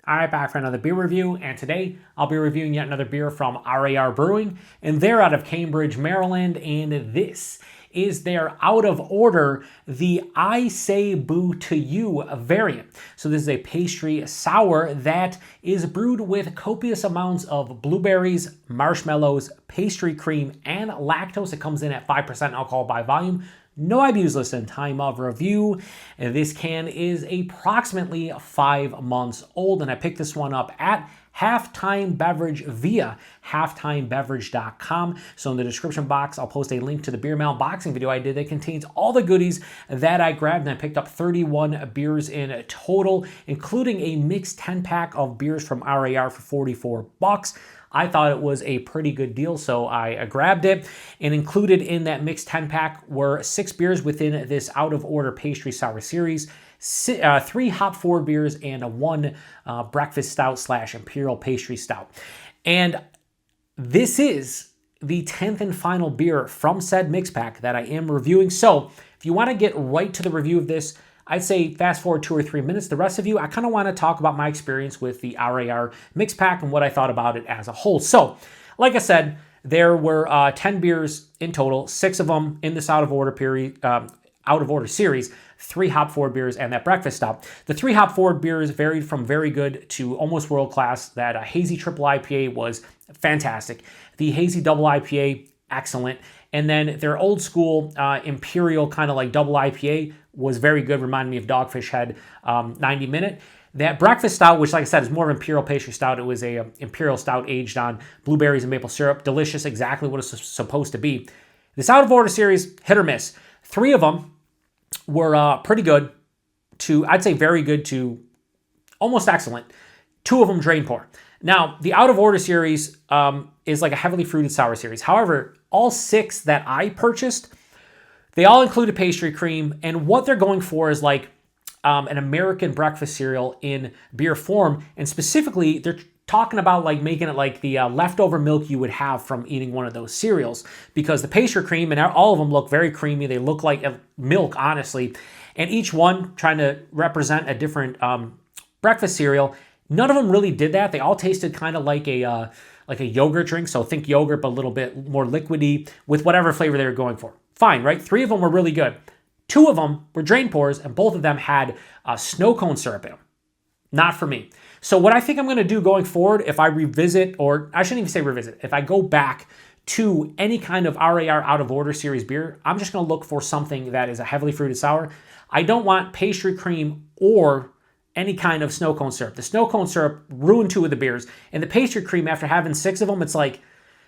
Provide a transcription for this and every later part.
All right, back for another beer review, and today I'll be reviewing yet another beer from RaR Brewing, and they're out of Cambridge, Maryland, and this is their out of order, the I Say Boo to You variant. So this is a pastry sour that is brewed with copious amounts of blueberries, marshmallows, pastry cream, and lactose. It comes in at 5% alcohol by volume. No IBUs listed. Time of review. This can is approximately 5 months old, and I picked this one up at Halftime Beverage via halftimebeverage.com. So in the description box, I'll post a link to the beer mail unboxing video I did that contains all the goodies that I grabbed, and I picked up 31 beers in total, including a mixed 10-pack of beers from RaR for 44 bucks. I thought it was a pretty good deal, so I grabbed it. And included in that mixed 10-pack were 6 beers within this out-of-order pastry sour series, 3 hop-forward beers, and 1 breakfast stout / imperial pastry stout. And this is the 10th and final beer from said mix pack that I am reviewing. So if you want to get right to the review of this, I'd say fast forward 2 or 3 minutes. The rest of you, I kind of want to talk about my experience with the RaR mix pack and what I thought about it as a whole. So, like I said, there were 10 beers in total, 6 of them in this out of order series, 3 hop forward beers, and that breakfast stout. The 3 hop forward beers varied from very good to almost world class. That hazy triple IPA was fantastic. The hazy double IPA, excellent. And then their old school imperial kind of like double IPA was very good, reminded me of Dogfish Head 90 Minute. That breakfast stout, which like I said is more of an imperial pastry stout, it was a imperial stout aged on blueberries and maple syrup. Delicious, exactly what it's supposed to be. This out of order series, hit or miss. 3 of them were pretty good to, I'd say very good to almost excellent. 2 of them drain pour. Now, the out of order series is like a heavily fruited sour series. However, all 6 that I purchased, they all included pastry cream, and what they're going for is like an American breakfast cereal in beer form, and specifically, they're talking about like making it like the leftover milk you would have from eating one of those cereals, because the pastry cream and all of them look very creamy. They look like milk, honestly, and each one trying to represent a different breakfast cereal. None of them really did that. They all tasted kind of like a yogurt drink, so think yogurt but a little bit more liquidy with whatever flavor they were going for. Fine, right? 3 of them were really good. 2 of them were drain pours, and both of them had snow cone syrup in them. Not for me. So what I think I'm going to do going forward, if I revisit, or I shouldn't even say revisit, if I go back to any kind of RaR out of order series beer, I'm just going to look for something that is a heavily fruited sour. I don't want pastry cream or any kind of snow cone syrup. The snow cone syrup ruined 2 of the beers, and the pastry cream, after having 6 of them, it's like,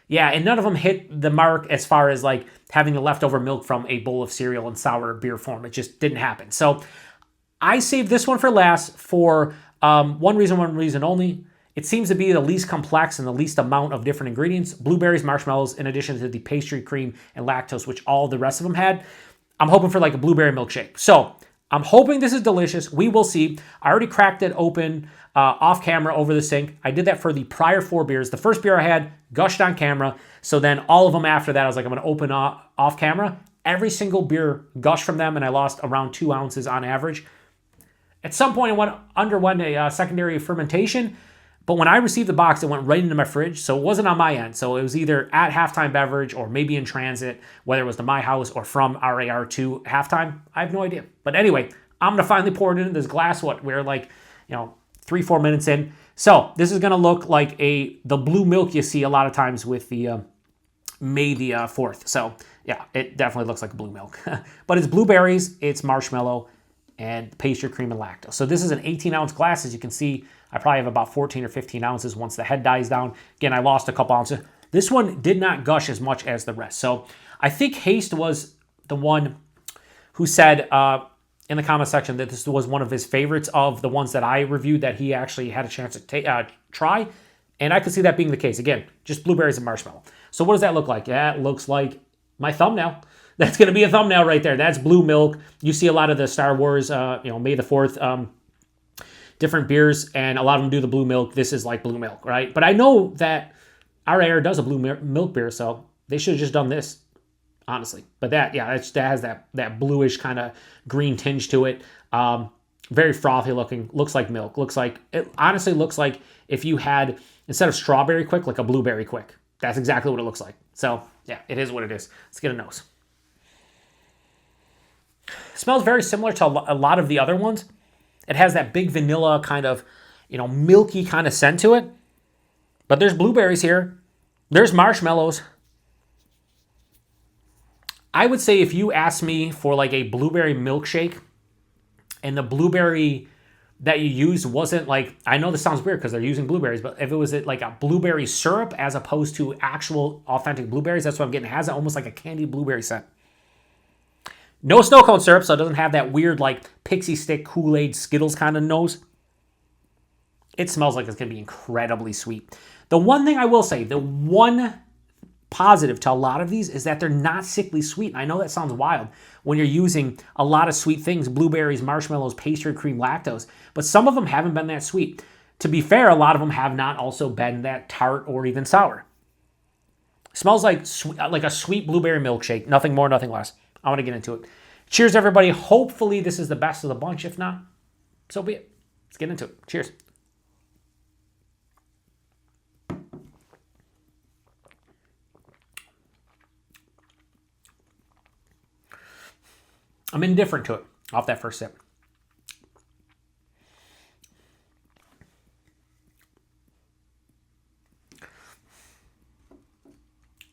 yeah, and none of them hit the mark as far as like having the leftover milk from a bowl of cereal in sour beer form. It just didn't happen. So I saved this one for last for one reason only. It seems to be the least complex and the least amount of different ingredients. Blueberries, marshmallows, in addition to the pastry cream and lactose, which all the rest of them had. I'm hoping for like a blueberry milkshake. So I'm hoping this is delicious. We will see. I already cracked it open off camera over the sink. I did that for the prior 4 beers. The first beer I had gushed on camera. So then all of them after that, I was like, I'm going to open off camera. Every single beer gushed from them, and I lost around 2 ounces on average. At some point, it underwent a secondary fermentation. But when I received the box, it went right into my fridge. So it wasn't on my end. So it was either at Halftime Beverage or maybe in transit, whether it was to my house or from RaR to Halftime. I have no idea. But anyway, I'm going to finally pour it into this glass. We're like, 3-4 minutes in. So this is going to look like the blue milk you see a lot of times with the May the 4th. So yeah, it definitely looks like blue milk. But it's blueberries, it's marshmallow, and pastry cream and lactose. So this is an 18-ounce glass. As you can see, I probably have about 14 or 15 ounces once the head dies down. Again, I lost a couple ounces. This one did not gush as much as the rest. So I think Haste was the one who said in the comment section that this was one of his favorites of the ones that I reviewed that he actually had a chance to try. And I could see that being the case. Again, just blueberries and marshmallow. So what does that look like? That looks like my thumbnail. That's going to be a thumbnail right there. That's blue milk. You see a lot of the Star Wars, May the 4th, different beers, and a lot of them do the blue milk. This is like blue milk, right? But I know that RaR does a blue milk beer, so they should have just done this, honestly. But that has that bluish kind of green tinge to it. Very frothy looking. Looks like milk. It honestly looks like if you had, instead of strawberry quick, like a blueberry quick. That's exactly what it looks like. So yeah, it is what it is. Let's get a nose. It smells very similar to a lot of the other ones. It has that big vanilla kind of, milky kind of scent to it. But there's blueberries here. There's marshmallows. I would say if you asked me for like a blueberry milkshake and the blueberry that you used wasn't like, I know this sounds weird because they're using blueberries, but if it was like a blueberry syrup as opposed to actual authentic blueberries, that's what I'm getting. It has almost like a candied blueberry scent. No snow cone syrup, so it doesn't have that weird like pixie stick, Kool-Aid, Skittles kind of nose. It smells like it's going to be incredibly sweet. The one thing I will say, the one positive to a lot of these is that they're not sickly sweet. And I know that sounds wild when you're using a lot of sweet things, blueberries, marshmallows, pastry, cream, lactose, but some of them haven't been that sweet. To be fair, a lot of them have not also been that tart or even sour. It smells like a sweet blueberry milkshake, nothing more, nothing less. I want to get into it. Cheers, everybody. Hopefully this is the best of the bunch. If not, so be it. Let's get into it. Cheers. I'm indifferent to it off that first sip.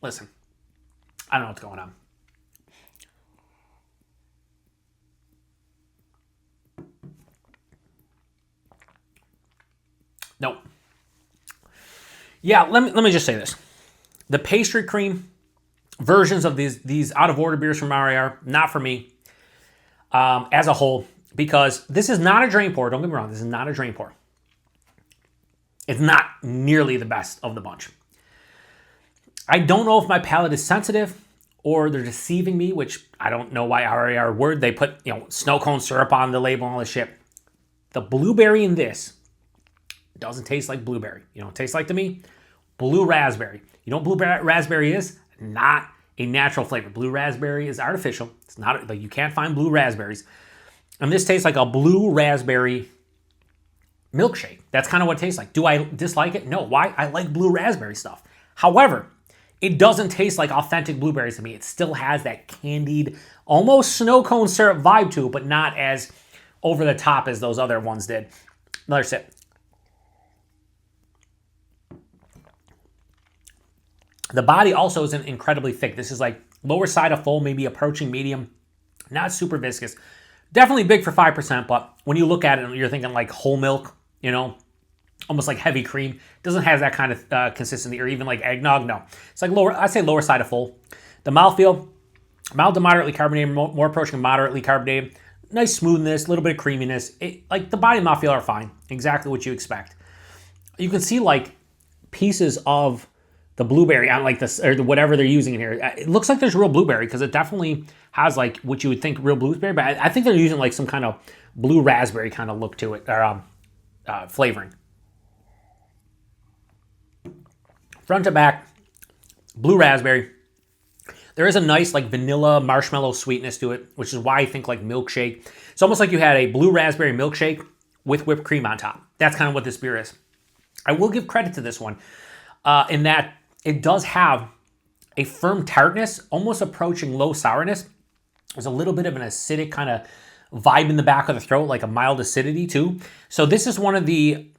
Listen, I don't know what's going on. Nope. Yeah, let me just say this. The pastry cream versions of these out of order beers from RaR, not for me. As a whole, because this is not a drain pour. Don't get me wrong, this is not a drain pour. It's not nearly the best of the bunch. I don't know if my palate is sensitive or they're deceiving me, which I don't know why RaR word. They put snow cone syrup on the label and all this shit. The blueberry in this doesn't taste like blueberry. You know what it tastes like to me? Blue raspberry. You know what blue raspberry is? Not a natural flavor. Blue raspberry is artificial. It's not like you can't find blue raspberries. And this tastes like a blue raspberry milkshake. That's kind of what it tastes like. Do I dislike it? No. Why? I like blue raspberry stuff. However, it doesn't taste like authentic blueberries to me. It still has that candied, almost snow cone syrup vibe to it, but not as over the top as those other ones did. Another sip. The body also isn't incredibly thick. This is like lower side of full, maybe approaching medium. Not super viscous. Definitely big for 5%, but when you look at it, you're thinking like whole milk, almost like heavy cream. Doesn't have that kind of consistency, or even like eggnog. No, it's like I'd say lower side of full. The mouthfeel, mild to moderately carbonated, more approaching moderately carbonated. Nice smoothness, a little bit of creaminess. Like the body and mouthfeel are fine. Exactly what you expect. You can see like pieces of the blueberry on like this, or whatever they're using in here. It looks like there's real blueberry because it definitely has like what you would think real blueberry, but I think they're using like some kind of blue raspberry kind of look to it, or flavoring. Front to back, blue raspberry. There is a nice like vanilla marshmallow sweetness to it, which is why I think like milkshake. It's almost like you had a blue raspberry milkshake with whipped cream on top. That's kind of what this beer is. I will give credit to this one in that it does have a firm tartness, almost approaching low sourness. There's a little bit of an acidic kind of vibe in the back of the throat, like a mild acidity too. So this is one of the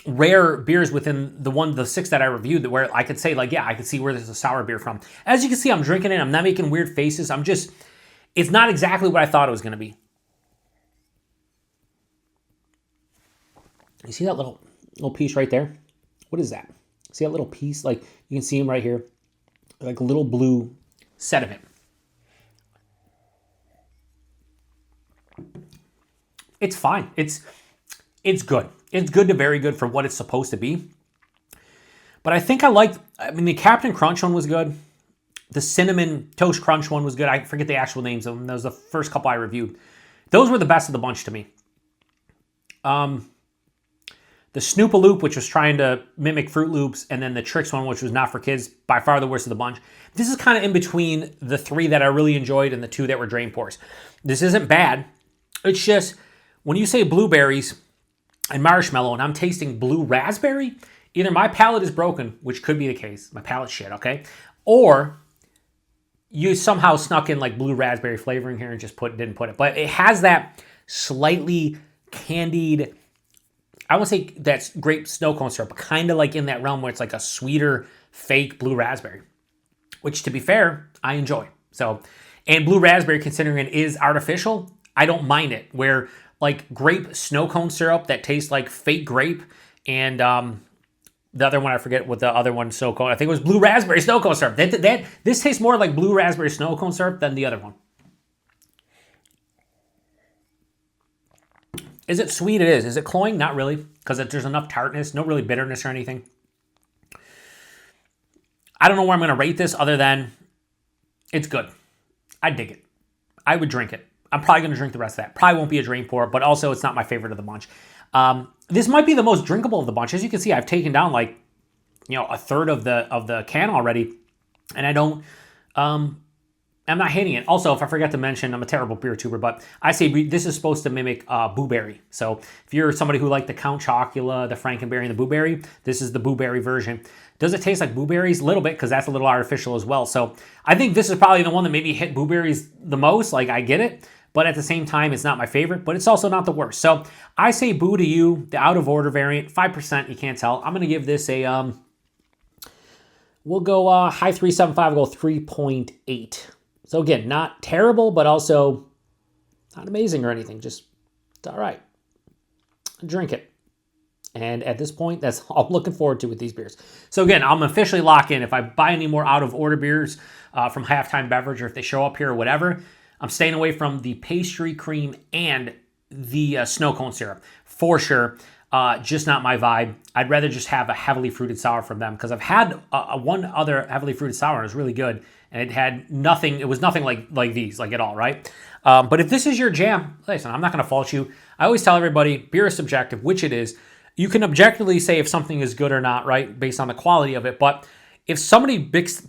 rare beers within the 6 that I reviewed where I could say like, yeah, I could see where there's a sour beer from. As you can see, I'm drinking it. I'm not making weird faces. It's not exactly what I thought it was going to be. You see that little piece right there? What is that? See that little piece? Like you can see him right here. Like a little blue sediment. It's fine. It's good. It's good to very good for what it's supposed to be. But I think the Captain Crunch one was good. The Cinnamon Toast Crunch one was good. I forget the actual names of them. Those were the first couple I reviewed. Those were the best of the bunch to me. The Snoopaloop, which was trying to mimic Fruit Loops, and then the Trix one, which was not for kids, by far the worst of the bunch. This is kind of in between the 3 that I really enjoyed and the 2 that were drain pours. This isn't bad. It's just when you say blueberries and marshmallow and I'm tasting blue raspberry, either my palate is broken, which could be the case, my palate's shit, okay? Or you somehow snuck in like blue raspberry flavoring here and just didn't put it. But it has that slightly candied, I won't say that's grape snow cone syrup, but kind of like in that realm where it's like a sweeter fake blue raspberry, which to be fair, I enjoy. So, and blue raspberry, considering it is artificial, I don't mind it. Where like grape snow cone syrup that tastes like fake grape, and the other one, I forget what the other one snow cone, I think it was blue raspberry snow cone syrup. This tastes more like blue raspberry snow cone syrup than the other one. Is it sweet? It is. Is it cloying? Not really, because there's enough tartness, no really bitterness or anything. I don't know where I'm going to rate this other than it's good. I dig it. I would drink it. I'm probably going to drink the rest of that. Probably won't be a drain pour, but also it's not my favorite of the bunch. This might be the most drinkable of the bunch. As you can see, I've taken down like, a third of the can already, and I don't, I'm not hating it. Also, if I forgot to mention, I'm a terrible beer tuber, but I say this is supposed to mimic blueberry. So if you're somebody who liked the Count Chocula, the Frankenberry, and the blueberry, this is the blueberry version. Does it taste like blueberries? A little bit, because that's a little artificial as well. So I think this is probably the one that maybe hit blueberries the most. Like, I get it. But at the same time, it's not my favorite, but it's also not the worst. So I say boo to you, the out of order variant, 5%, you can't tell. I'm going to give this a, we'll go high 3.75, we'll go 3.8. So again, not terrible, but also not amazing or anything. Just, it's all right. Drink it. And at this point, that's all I'm looking forward to with these beers. So again, I'm officially locked in. If I buy any more out of order beers from Halftime Beverage, or if they show up here or whatever, I'm staying away from the pastry cream and the snow cone syrup for sure. Just not my vibe. I'd rather just have a heavily fruited sour from them, because I've had one other heavily fruited sour and it was really good, and it had nothing. It was nothing like these, like at all, right? But if this is your jam, listen, I'm not going to fault you. I always tell everybody, beer is subjective, which it is. You can objectively say if something is good or not, right, based on the quality of it, but if somebody picks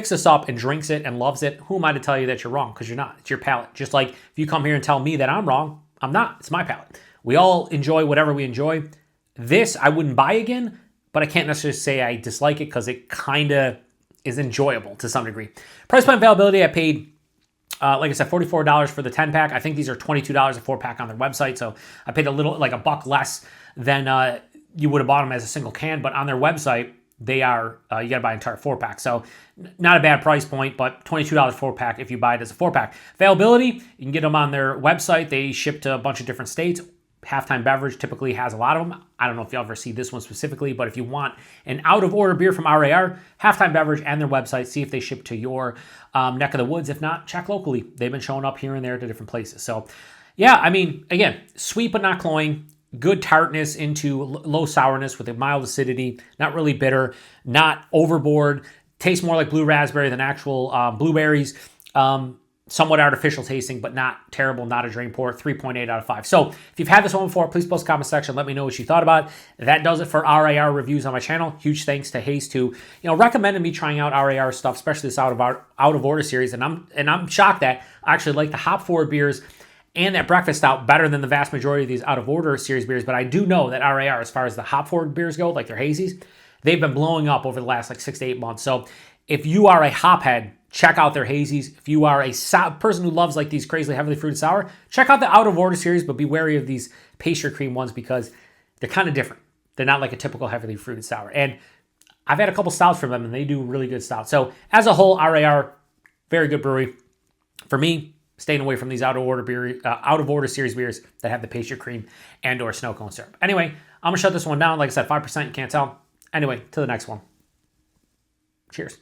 this up and drinks it and loves it, who am I to tell you that you're wrong? Because you're not. It's your palate. Just like if you come here and tell me that I'm wrong, I'm not. It's my palate. We all enjoy whatever we enjoy. This I wouldn't buy again, but I can't necessarily say I dislike it, because it kind of is enjoyable to some degree. Price point availability, I paid, like I said, $44 for the 10-pack. I think these are $22 a 4-pack on their website, so I paid a little, like $1 less than you would have bought them as a single can, but on their website, they are, you got to buy an entire 4-pack. So not a bad price point, but $22 4-pack if you buy it as a 4-pack. Availability, you can get them on their website. They ship to a bunch of different states. Halftime Beverage typically has a lot of them. I don't know if you'll ever see this one specifically, but if you want an out-of-order beer from RaR, Halftime Beverage and their website, see if they ship to your neck of the woods. If not, check locally. They've been showing up here and there to different places. So yeah, I mean, again, sweet but not cloying. Good tartness into low sourness with a mild acidity, not really bitter, not overboard, tastes more like blue raspberry than actual blueberries, somewhat artificial tasting, but not terrible, not a drain pour, 3.8 out of 5. So if you've had this one before, please post a comment section, let me know what you thought about it. That does it for RaR reviews on my channel. Huge thanks to Hayes who, recommended me trying out RaR stuff, especially this out of order series, and I'm shocked that I actually like the hop forward beers and that breakfast stout better than the vast majority of these out-of-order series beers. But I do know that RaR, as far as the hop-forward beers go, like their hazies, they've been blowing up over the last 6 to 8 months. So if you are a hophead, check out their hazies. If you are a person who loves like these crazily heavily fruited sour, check out the out-of-order series, but be wary of these pastry cream ones because they're kind of different. They're not like a typical heavily fruited sour. And I've had a couple stouts from them, and they do really good stouts. So as a whole, RaR, very good brewery. For me, staying away from these out-of-order series beers that have the pastry cream and or snow cone syrup. Anyway, I'm going to shut this one down. Like I said, 5%, you can't tell. Anyway, to the next one. Cheers.